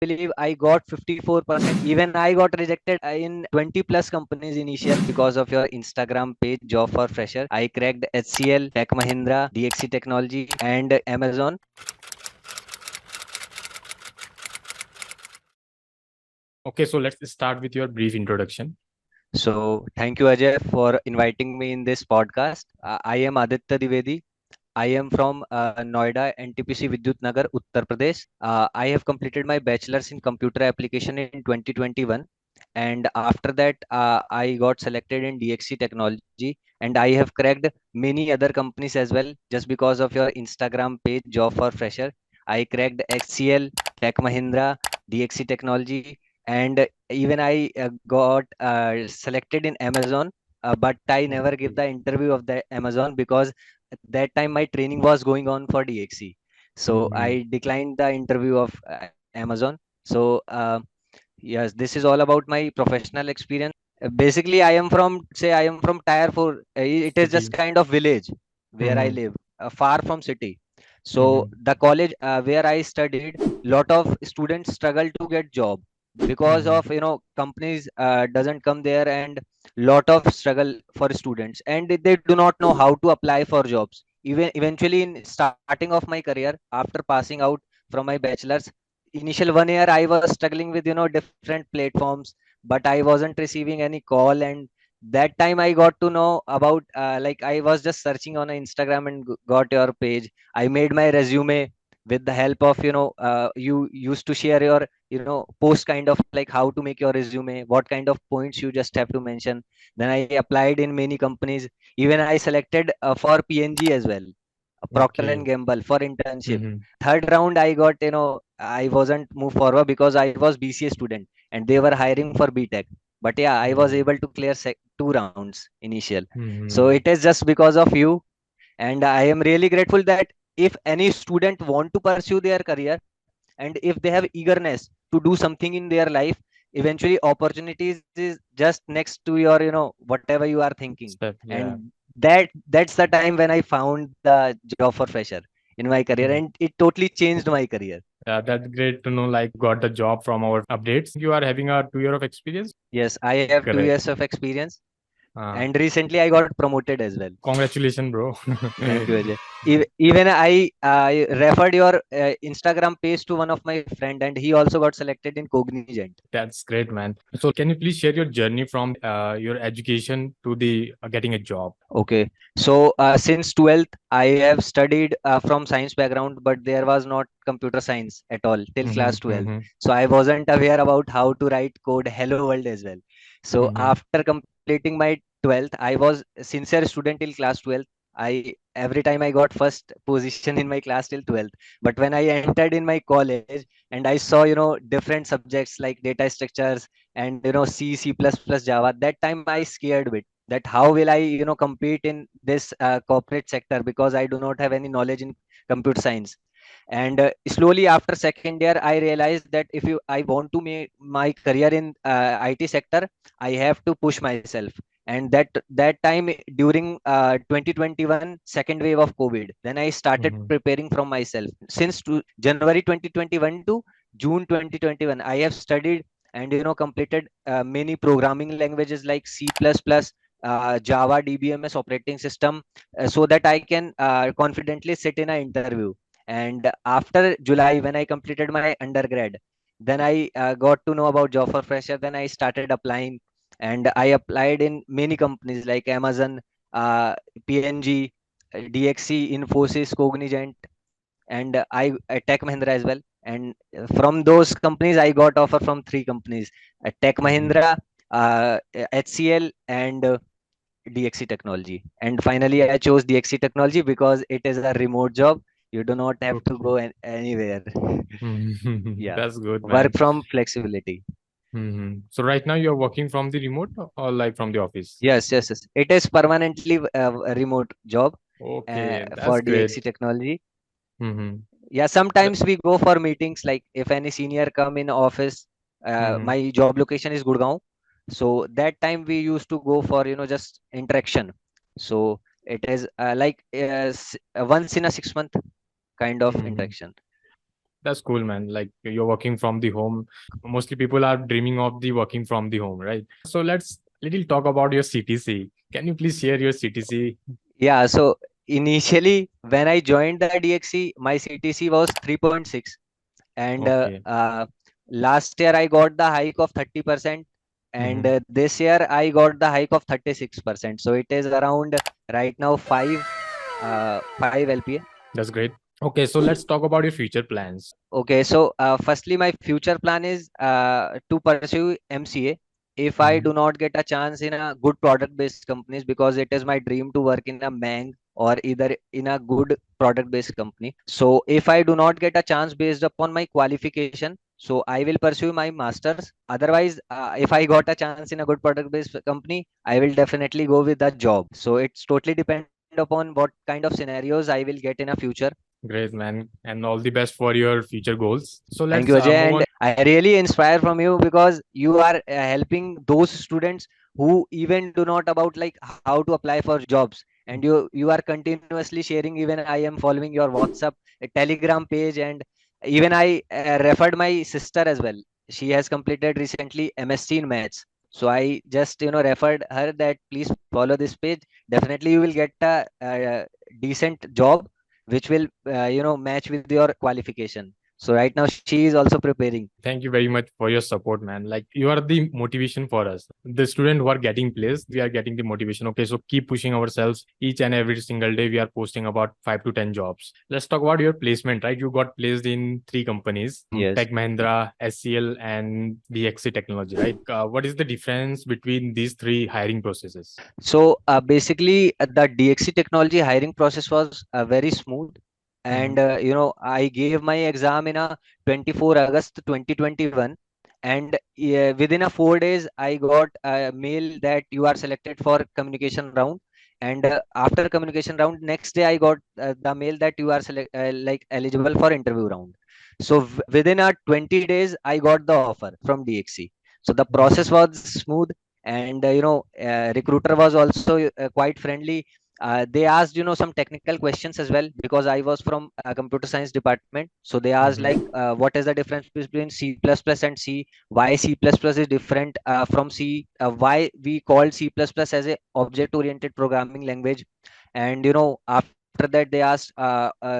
believe I got 54%. Even I got rejected in 20 plus companies initial because of your Instagram page, Job for Fresher. I cracked HCL, Tech Mahindra, DXC Technology, and Amazon. Okay, so let's start with your brief introduction. So thank you, Ajay, for inviting me in this podcast. I am Aditya Divedi. I am from Noida, NTPC Vidyut Nagar, Uttar Pradesh. I have completed my bachelor's in computer application in 2021, and after that, I got selected in DXC Technology, and I have cracked many other companies as well. Just because of your Instagram page, Job for Fresher, I cracked HCL, Tech Mahindra, DXC Technology, and even I got selected in Amazon. But I never give Okay. the interview of the Amazon because at that time my training was going on for DXC, so Mm-hmm. I declined the interview of Amazon. So yes, this is all about my professional experience. Basically I am from, say, I am from tier 4. It is just City. kind of village where I Mm-hmm. live, far from city. So Mm-hmm. the college where I studied, lot of students struggle to get job because Mm-hmm. of companies doesn't come there, and lot of struggle for students, and they do not know how to apply for jobs. Even eventually in starting of my career, after passing out from my bachelor's, initial 1 year I was struggling with different platforms, but I wasn't receiving any call. And that time I got to know about like I was just searching on Instagram and got your page. I made my resume with the help of you used to share your post kind of like how to make your resume, what kind of points you just have to mention. Then I applied in many companies. Even I selected for PNG as well, Procter and Okay. Gamble, for internship. Mm-hmm. Third round I got, I wasn't moved forward because I was BCA student and they were hiring for BTech. But yeah, I was Mm-hmm. able to clear 2 rounds initial. So Mm-hmm. it is just because of you, and I am really grateful that if any student want to pursue their career, and if they have eagerness to do something in their life, eventually opportunities is just next to your whatever you are thinking. Step. Yeah. And that's the time when I found the job for fresher in my career, Mm-hmm. and it totally changed my career. Yeah, that's great to know. Like, got the job from our updates. You are having a 2 year of experience. Yes, I have two Correct. years of experience, Uh, and recently I got promoted as well. Congratulations, bro. Thank you, Ajay. Even I referred your Instagram page to one of my friend, and he also got selected in Cognizant. That's great, man. So, can you please share your journey from your education to the getting a job? Okay, so since 12th, I have studied from science background, but there was not computer science at all till Mm-hmm. class 12th. Mm-hmm. So I wasn't aware about how to write code Hello World as well. So Mm-hmm. after completing my 12th, I was a sincere student till class 12th. I every time I got first position in my class till 12th. But when I entered in my college and I saw different subjects like data structures and C, C++, Java, that time I scared bit that how will I compete in this corporate sector because I do not have any knowledge in computer science. And slowly after second year I realized that if you I want to make my career in IT sector, I have to push myself. And that time during 2021 second wave of COVID, then I started Mm-hmm. preparing from myself since January 2021 to June 2021. I have studied and completed many programming languages like C++, Java, DBMS operating system, so that I can confidently sit in an interview. And after July, when I completed my undergrad, then I got to know about job for fresher. Then I started applying, and I applied in many companies like Amazon, PNG, DXC, Infosys, Cognizant, and Tech Mahindra as well. And from those companies, I got offer from three companies: Tech Mm-hmm. Mahindra, HCL, and DXC Technology. And finally, I chose DXC Technology because it is a remote job. You do not have to Okay. go anywhere. Yeah, That's good, work man. from flexibility. So right now you're working from the remote or like from the office? Yes, yes, yes. It is permanently a remote job Okay, for that's DXC great. Technology. Mm-hmm. Yeah, sometimes we go for meetings. Like if any senior come in office, Mm-hmm. my job location is Gurgaon. So that time we used to go for just interaction. So it is like once in a 6 month kind of Mm-hmm. interaction. That's cool, man. Like you're working from the home. Mostly people are dreaming of the working from the home, right? So let's little talk about your CTC. Can you please share your CTC? Yeah, so initially when I joined the DXC, my CTC was 3.6, and Okay. last year I got the hike of 30%, and Mm-hmm. this year I got the hike of 36%. So it is around right now 5 LPA. That's great. Okay, so let's talk about your future plans. Okay, so firstly, my future plan is to pursue MCA. If I Mm-hmm. do not get a chance in a good product-based companies, because it is my dream to work in a Mang or either in a good product-based company. So if I do not get a chance based upon my qualification, so I will pursue my masters. Otherwise, if I got a chance in a good product-based company, I will definitely go with a job. So it's totally depend upon what kind of scenarios I will get in a future. Great, man, and all the best for your future goals. So Thank let's you, Ajay. move And on. I really inspire from you because you are helping those students who even do not about like how to apply for jobs. And you are continuously sharing. Even I am following your WhatsApp, Telegram page, and even I referred my sister as well. She has completed recently MSc in maths. So I just referred her that please follow this page. Definitely you will get a decent job which will match with your qualification. So right now she is also preparing. Thank you very much for your support, man. Like you are the motivation for us. The student who are getting placed, we are getting the motivation. Okay, so keep pushing ourselves each and every single day. We are posting about 5 to 10 jobs. Let's talk about your placement, right? You got placed in 3 companies, Yes. Tech Mahindra, SCL, and DXC Technology, right? What is the difference between these three hiring processes? So basically, the DXC technology hiring process was very smooth, Mm-hmm. and I gave my exam in a 24 August 2021, and within a 4 days I got a mail that you are selected for communication round, and after communication round, next day I got the mail that you are like eligible for interview round. So within a 20 days I got the offer from DXC. So the process was smooth, and recruiter was also quite friendly. They asked some technical questions as well, because I was from computer science department. So they asked Mm-hmm. like what is the difference between C++ and C, why C++ is different from C, why we called C++ as a object oriented programming language. And after that they asked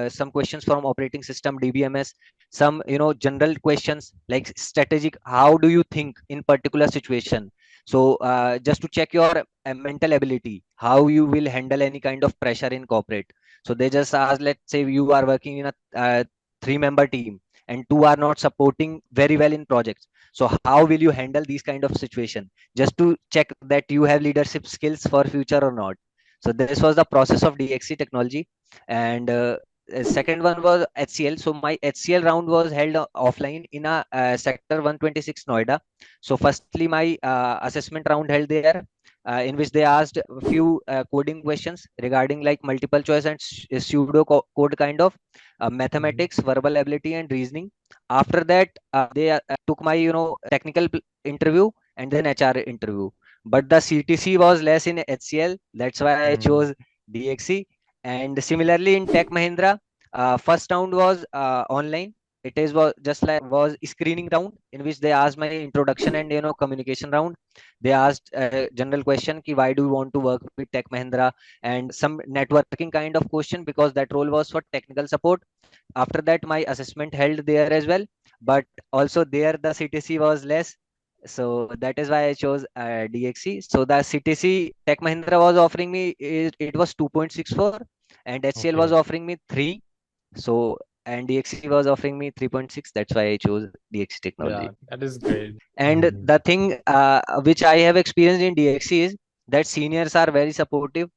some questions from operating system, DBMS, some general questions like strategic, how do you think in particular situation. So just to check your mental ability, how you will handle any kind of pressure in corporate. So they just ask, let's say you are working in a 3-member team and two are not supporting very well in projects. So how will you handle these kind of situation, just to check that you have leadership skills for future or not. So this was the process of DXC technology. And second one was HCL. So my HCL round was held offline in a sector 126 Noida. So firstly, my assessment round held there, in which they asked a few coding questions regarding like multiple choice and pseudo code kind of Mm-hmm. mathematics, verbal ability, and reasoning. After that, they took my technical interview and then HR interview. But the CTC was less in HCL. That's why I Mm-hmm. chose DXC. And similarly in Tech Mahindra, first round was online. It is was just like was screening round, in which they asked my introduction and communication round. They asked a general question ki why do you want to work with Tech Mahindra, and some networking kind of question, because that role was for technical support. After that my assessment held there as well, but also there the CTC was less. So that is why I chose DXC. So the CTC Tech Mahindra was offering me it was 2.64, and HCL was Okay. offering me 3. So and DXC was offering me 3.6. That's why I chose DXC technology. Yeah, that is great. And Mm-hmm. the thing which I have experienced in DXC is that seniors are very supportive.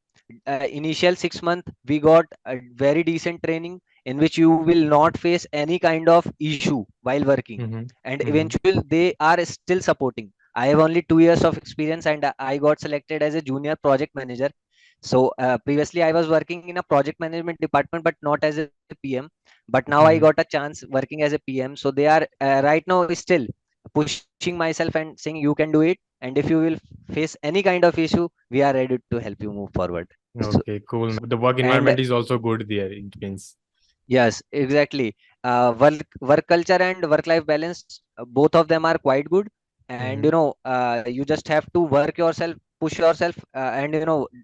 Initial 6 month we got a very decent training, in which you will not face any kind of issue while working, Mm-hmm. and Mm-hmm. eventually they are still supporting. I have only 2 years of experience, and I got selected as a junior project manager. So previously I was working in a project management department, but not as a PM. But now I got Mm-hmm. a chance working as a PM. So they are right now still pushing myself and saying you can do it, and if you will face any kind of issue, we are ready to help you move forward. So, Okay, cool. The work and environment is also good there, it means. yes, exactly. work culture and work life balance, both of them are quite good. And Mm-hmm. you just have to work yourself, push yourself, and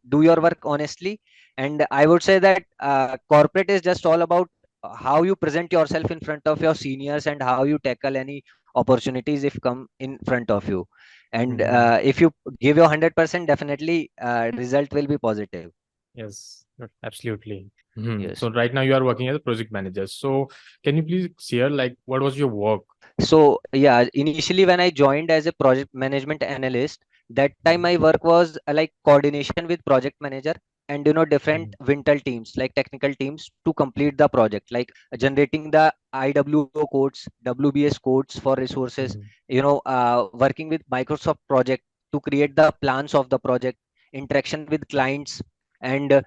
do your work honestly. And I would say that corporate is just all about how you present yourself in front of your seniors and how you tackle any opportunities if come in front of you. And Mm-hmm. if you give your 100%, definitely result will be positive. Yes, absolutely. Mhm. Yes. So right now you are working as a project manager. So can you please share like what was your work? So yeah, initially when I joined as a project management analyst, that time my work was like coordination with project manager and different Mhm. winter teams like technical teams to complete the project, like generating the IWO codes, WBS codes for resources, Mhm. working with Microsoft project to create the plans of the project, interaction with clients, and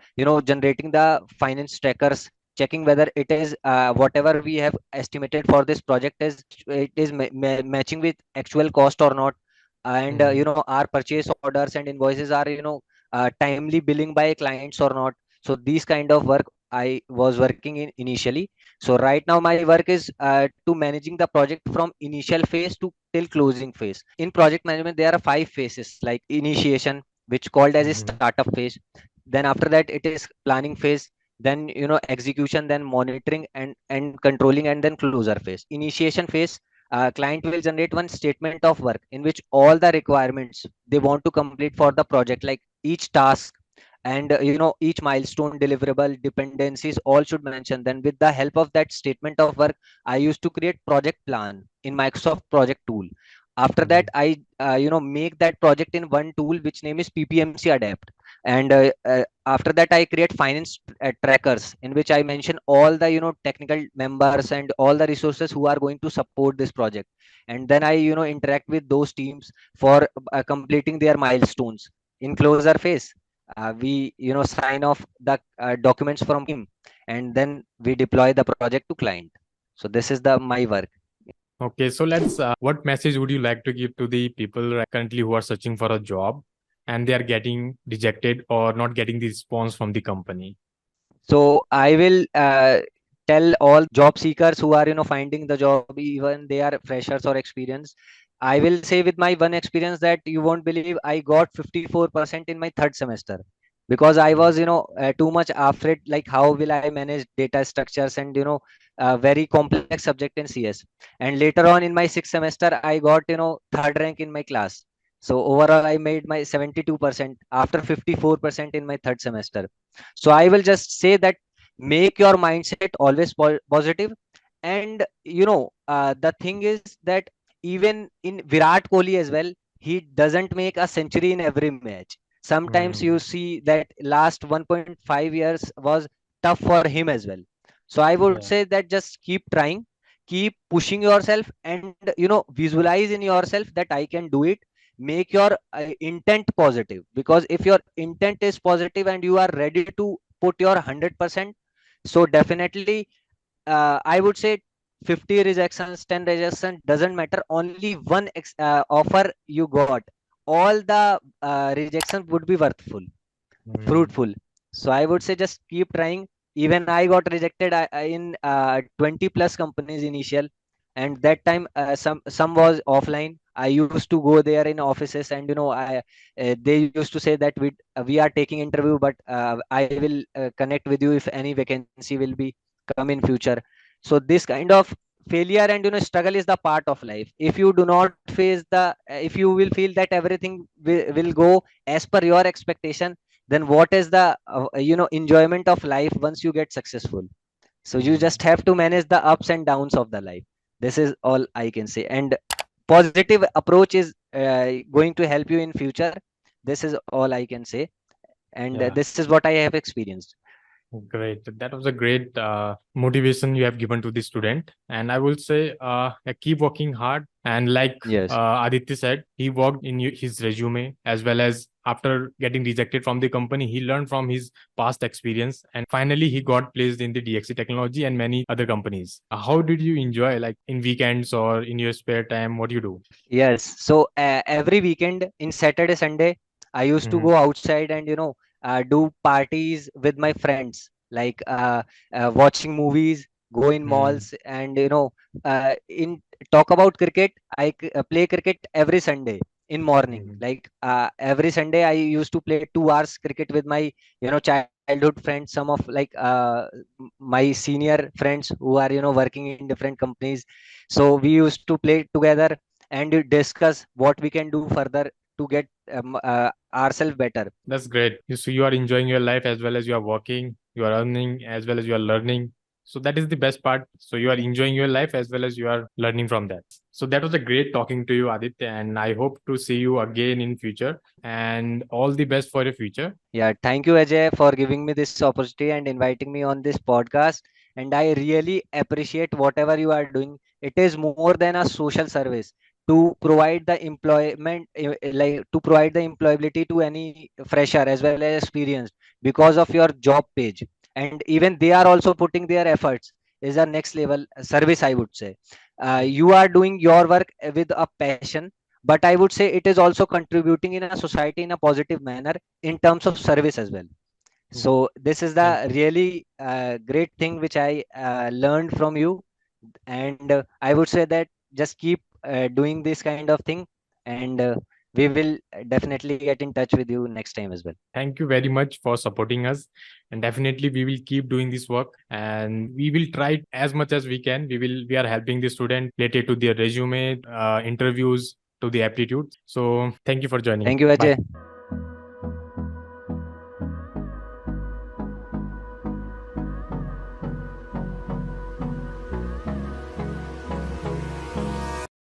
generating the finance trackers, checking whether it is whatever we have estimated for this project is it is matching with actual cost or not. And Mhm. our purchase orders and invoices are timely billing by clients or not. So these kind of work I was working in initially. So right now my work is to managing the project from initial phase to till closing phase. In project management there are 5 phases, like initiation, which called as a Mhm. startup phase. Then after that it is planning phase, then execution, then monitoring and controlling, and then closure phase. Initiation phase, client will generate one statement of work in which all the requirements they want to complete for the project, like each task and each milestone, deliverable, dependencies, all should mention. Then with the help of that statement of work, I used to create project plan in Microsoft project tool. After that Mhm. I make that project in one tool which name is PPMC adapt. And after that I create finance trackers in which I mention all the technical members and all the resources who are going to support this project. And then I interact with those teams for completing their milestones. In closer phase, we sign off the documents from team, and then we deploy the project to client. So this is the my work. Okay, so let's what message would you like to give to the people currently who are searching for a job and they are getting rejected or not getting the response from the company? So I will tell all job seekers who are finding the job, even they are freshers or experienced. I will say with my one experience that you won't believe I got 54% in my third semester, because I Mhm. was too much afraid, like how will I manage data structures and very complex subject in CS. And later on in my sixth semester I got third rank in my class. So overall I made my 72% after 54% in my third semester. So I will just say that make your mindset always positive. And the thing is that even in Virat Kohli as well, he doesn't make a century in every match. Sometimes you Mhm. see that last 1.5 years was tough for him as well. So I would Yeah. say that just keep trying, keep pushing yourself, and visualize in yourself that I can do it. Make your intent positive, because if your intent is positive and you are ready to put your 100%, so definitely I would say 50 rejections, 10 rejections doesn't matter. Only one offer you got, all the rejections would be worthful, Mhm. fruitful. So I would say just keep trying. Even I got rejected in 20 plus companies initial, and that time some was offline. I used to go there in offices, and they used to say that we are taking interview, but I will connect with you if any vacancy will be come in future. So this kind of failure and struggle is the part of life. If you do not face the if you will feel that everything will go as per your expectation, then what is the enjoyment of life once you get successful? So you Mhm. just have to manage the ups and downs of the life. This is all I can say. And positive approach is going to help you in future. This is all I can say. And Yeah. this is what I have experienced. Great. That was a great motivation you have given to the student. And I will say, keep working hard. And like Yes. Aditya said, he worked in his resume as well as after getting rejected from the company, he learned from his past experience. And finally, he got placed in the DXC technology and many other companies. How did you enjoy, like in weekends or in your spare time? What do you do? Yes. So every weekend in Saturday, Sunday, I used to Mm-hmm. go outside and do parties with my friends, like watching movies, go in Hmm. malls, and in talk about cricket, play cricket every Sunday in morning. Hmm. Like every Sunday, I used to play 2 hours cricket with my childhood friends, some of like my senior friends who are working in different companies. So we used to play together and discuss what we can do further to get ourselves better. That's great. So you are enjoying your life as well as you are working, you are earning as well as you are learning. So that is the best part. So you are enjoying your life as well as you are learning from that. So that was a great talking to you, Aditya, and I hope to see you again in future. And all the best for your future. Yeah, thank you, Ajay, for giving me this opportunity and inviting me on this podcast. And I really appreciate whatever you are doing. It is more than a social service to provide the employment, like to provide the employability to any fresher as well as experienced because of your job page. And even they are also putting their efforts. Is a next level service, I would say. You are doing your work with a passion, but I would say it is also contributing in a society in a positive manner in terms of service as well. So this is Thank the you. really great thing which I learned from you, and I would say that just keep doing this kind of thing, and we will definitely get in touch with you next time as well. Thank you very much for supporting us. And definitely we will keep doing this work and we will try as much as we can. We are helping the student related to their resume, interviews, to the aptitude. So thank you for joining. Thank you, Bye. Ajay.